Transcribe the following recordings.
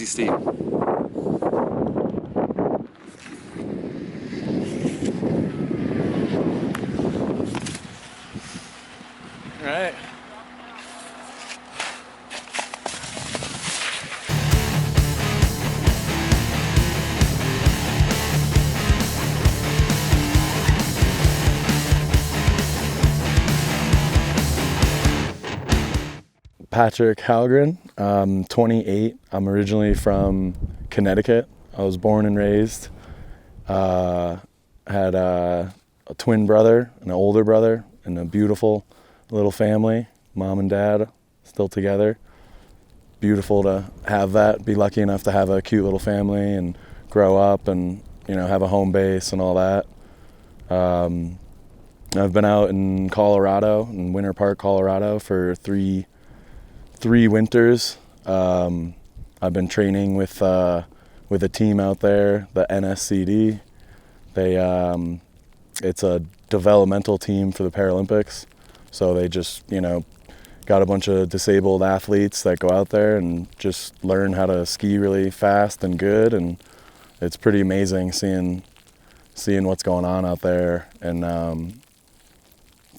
crazy steep. All right. Patrick Halgren. I'm 28. I'm originally from Connecticut. I was born and raised. Had a twin brother, an older brother, and a beautiful little family. Mom and dad still together. Beautiful to have that. Be lucky enough to have a cute little family and grow up and have a home base and all that. I've been out in Colorado, in Winter Park, Colorado, for three winters. I've been training with a team out there, the NSCD. It's a developmental team for the Paralympics. So they just, got a bunch of disabled athletes that go out there and just learn how to ski really fast and good. And it's pretty amazing seeing what's going on out there and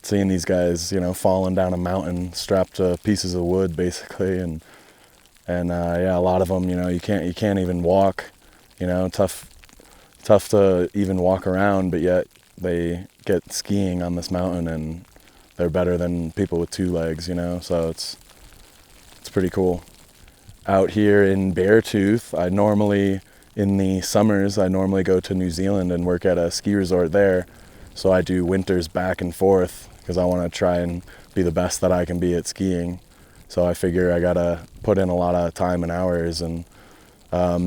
seeing these guys, falling down a mountain strapped to pieces of wood, basically, and a lot of them, you can't even walk, tough to even walk around, but yet they get skiing on this mountain and they're better than people with two legs, so it's pretty cool. Out here in Beartooth, in the summers, I normally go to New Zealand and work at a ski resort there. So I do winters back and forth because I want to try and be the best that I can be at skiing. So I figure I gotta put in a lot of time and hours. And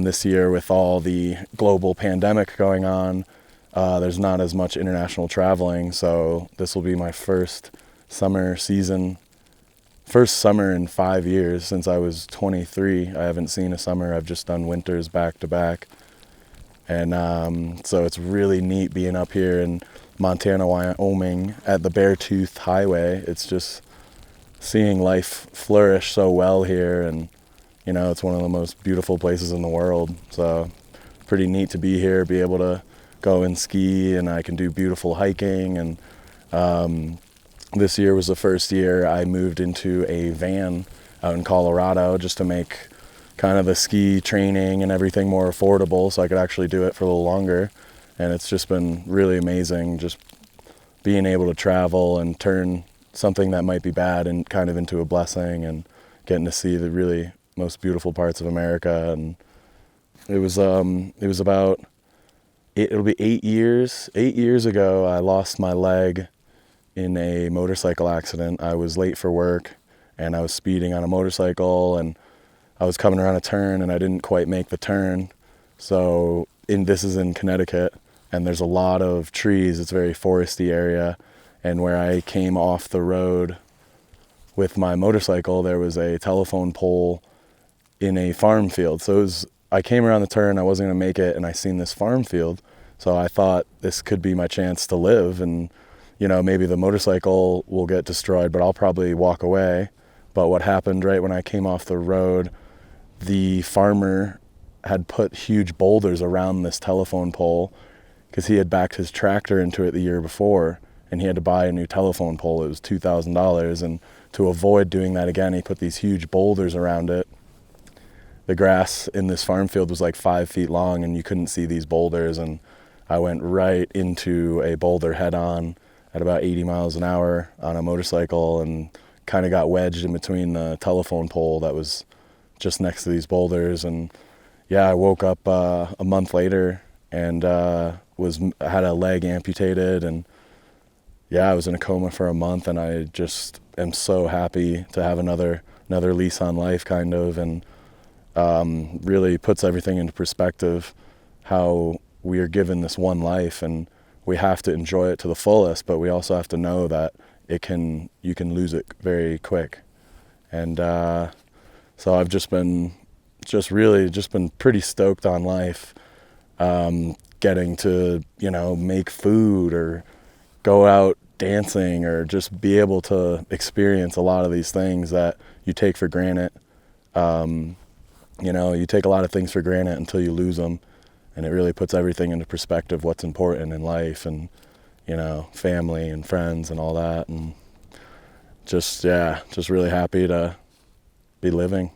this year, with all the global pandemic going on, there's not as much international traveling. So this will be my first summer in 5 years since I was 23. I haven't seen a summer. I've just done winters back to back. And so it's really neat being up here in Montana, Wyoming at the Beartooth Highway. It's just seeing life flourish so well here, and it's one of the most beautiful places in the world. So pretty neat to be here, be able to go and ski, and I can do beautiful hiking. And this year was the first year I moved into a van out in Colorado just to make kind of the ski training and everything more affordable so I could actually do it for a little longer. And it's just been really amazing just being able to travel and turn something that might be bad and kind of into a blessing, and getting to see the really most beautiful parts of America. And it'll be 8 years. 8 years ago, I lost my leg in a motorcycle accident. I was late for work and I was speeding on a motorcycle, and I was coming around a turn and I didn't quite make the turn. So this is in Connecticut, and there's a lot of trees. It's a very foresty area. And where I came off the road with my motorcycle, there was a telephone pole in a farm field. So I came around the turn, I wasn't gonna make it, and I seen this farm field. So I thought this could be my chance to live, and maybe the motorcycle will get destroyed, but I'll probably walk away. But what happened right when I came off the road, the farmer had put huge boulders around this telephone pole because he had backed his tractor into it the year before, and he had to buy a new telephone pole. It was $2,000, and to avoid doing that again, he put these huge boulders around it. The grass in this farm field was like 5 feet long, and you couldn't see these boulders, and I went right into a boulder head on at about 80 miles an hour on a motorcycle, and kind of got wedged in between the telephone pole that was just next to these boulders. And I woke up a month later and had a leg amputated, and I was in a coma for a month, and I just am so happy to have another lease on life, kind of, and really puts everything into perspective, how we are given this one life and we have to enjoy it to the fullest, but we also have to know that you can lose it very quick. And so I've just been pretty stoked on life, getting to make food or go out dancing or just be able to experience a lot of these things that you take for granted. you take a lot of things for granted until you lose them, and it really puts everything into perspective, what's important in life, and family and friends and all that. And just really happy to be living.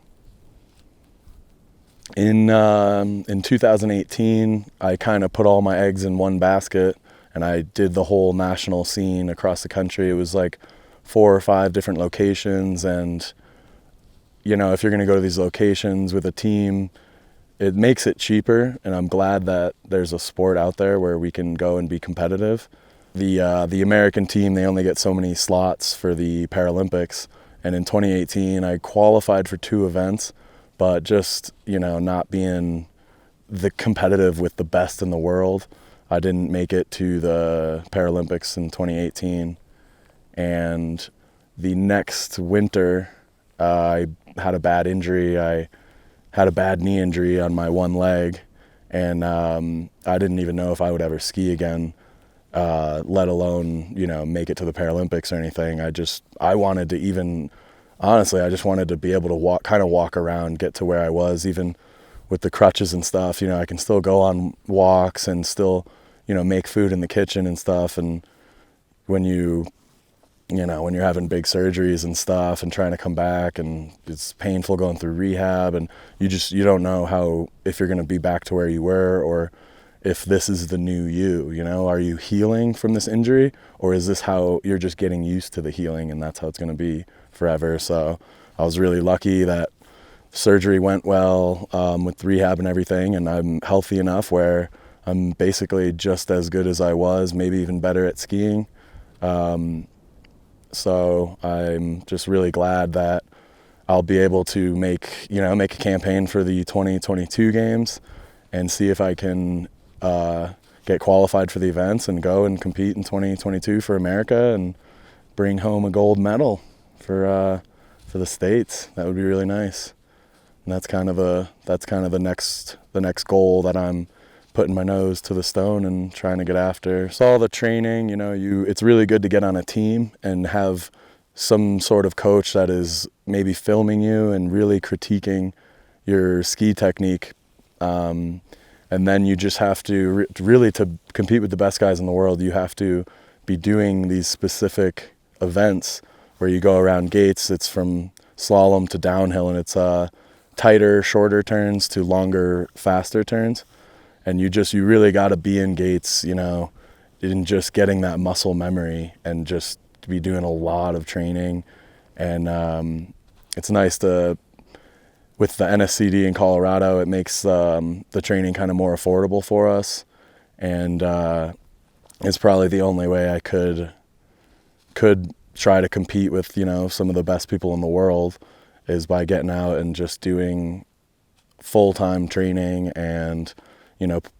In 2018, I kind of put all my eggs in one basket, and I did the whole national scene across the country. It was like 4 or 5 different locations, and if you're going to go to these locations with a team, it makes it cheaper, and I'm glad that there's a sport out there where we can go and be competitive. The American team, they only get so many slots for the Paralympics, and in 2018 I qualified for 2 events, but just not being the competitive with the best in the world, I didn't make it to the Paralympics in 2018. And the next winter, I had a bad injury. I had a bad knee injury on my one leg, and I didn't even know if I would ever ski again, let alone make it to the Paralympics or anything. I wanted to even, honestly, I just wanted to be able to walk around, get to where I was, even with the crutches and stuff. I can still go on walks and still make food in the kitchen and stuff. And when you're having big surgeries and stuff and trying to come back, and it's painful going through rehab, and you don't know if you're going to be back to where you were, or if this is the new you. Are you healing from this injury, or is this how you're just getting used to the healing and that's how it's going to be forever? So I was really lucky that surgery went well, with rehab and everything, and I'm healthy enough where I'm basically just as good as I was, maybe even better at skiing. So I'm just really glad that I'll be able to make a campaign for the 2022 games and see if I can get qualified for the events and go and compete in 2022 for America and bring home a gold medal for the States. That would be really nice. And that's kind of the next goal that I'm putting my nose to the stone and trying to get after. So all the training, it's really good to get on a team and have some sort of coach that is maybe filming you and really critiquing your ski technique. And then you just have to really, to compete with the best guys in the world, you have to be doing these specific events where you go around gates. It's from slalom to downhill, and it's tighter, shorter turns to longer, faster turns. And you really got to be in gates, in just getting that muscle memory and just to be doing a lot of training. And it's nice with the NSCD in Colorado, it makes the training kind of more affordable for us. And it's probably the only way I could try to compete with, some of the best people in the world, is by getting out and just doing full-time training and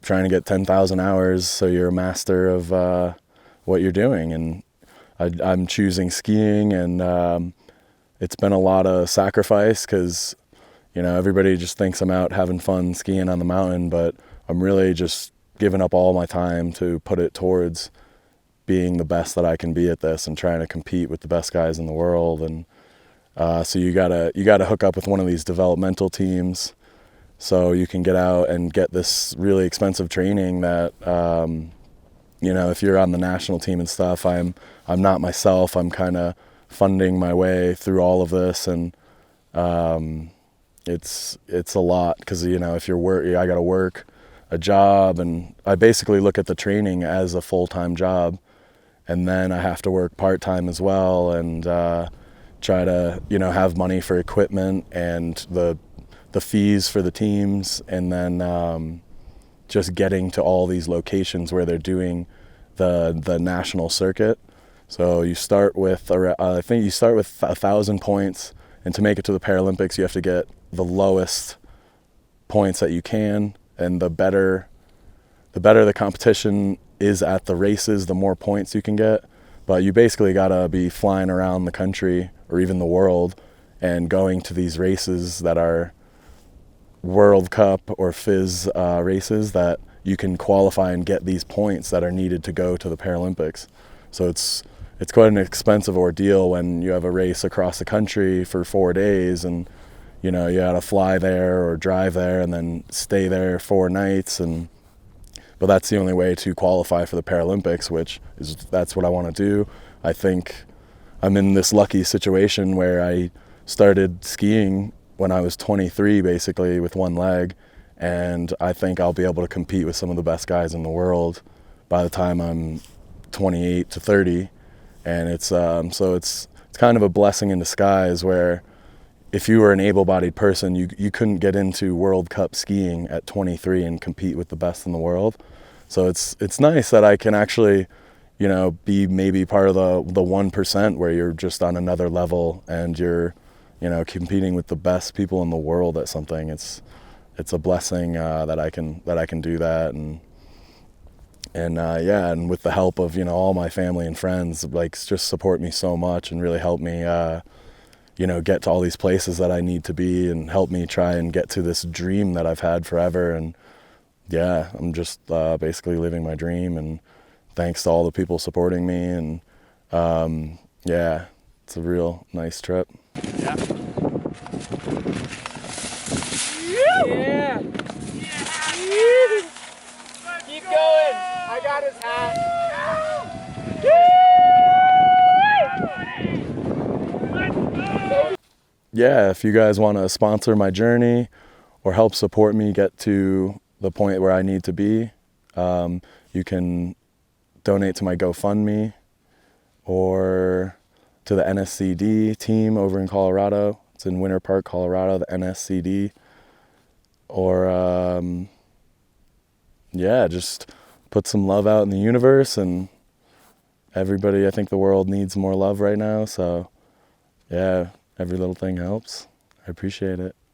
trying to get 10,000 hours so you're a master of what you're doing. And I'm choosing skiing, and it's been a lot of sacrifice because, everybody just thinks I'm out having fun skiing on the mountain, but I'm really just giving up all my time to put it towards being the best that I can be at this and trying to compete with the best guys in the world. And so you gotta hook up with one of these developmental teams so you can get out and get this really expensive training that, if you're on the national team and stuff, I'm not myself. I'm kind of funding my way through all of this, and it's a lot because, if I got to work a job, and I basically look at the training as a full-time job, and then I have to work part-time as well, and try to, have money for equipment and the fees for the teams, and then just getting to all these locations where they're doing the national circuit. So you start with, I think you start with 1,000 points, and to make it to the Paralympics, you have to get the lowest points that you can, and the better the competition is at the races, the more points you can get. But you basically gotta be flying around the country or even the world and going to these races that are World Cup or FIS races that you can qualify and get these points that are needed to go to the Paralympics. So it's quite an expensive ordeal when you have a race across the country for 4 days, and you know, you had to fly there or drive there and then stay there 4 nights. But that's the only way to qualify for the Paralympics, that's what I want to do. I think I'm in this lucky situation where I started skiing when I was 23, basically, with one leg, and I think I'll be able to compete with some of the best guys in the world by the time I'm 28 to 30. And it's kind of a blessing in disguise, where if you were an able-bodied person, you couldn't get into World Cup skiing at 23 and compete with the best in the world. So it's nice that I can actually, you know, be maybe part of the 1% where you're just on another level and you're, you know, competing with the best people in the world at something. It's a blessing that I can do that, and yeah, and with the help of, you know, all my family and friends, like, just support me so much and really help me, you know, get to all these places that I need to be, and help me try and get to this dream that I've had forever. And yeah, I'm just basically living my dream, and thanks to all the people supporting me. And yeah, it's a real nice trip. Yeah. Yeah. Yeah. Keep going. I got his hat. Yeah, if you guys want to sponsor my journey or help support me get to the point where I need to be, you can donate to my GoFundMe or to the NSCD team over in Colorado. It's in Winter Park, Colorado, the NSCD. Or yeah, just put some love out in the universe, and everybody, I think the world needs more love right now. So yeah, every little thing helps. I appreciate it.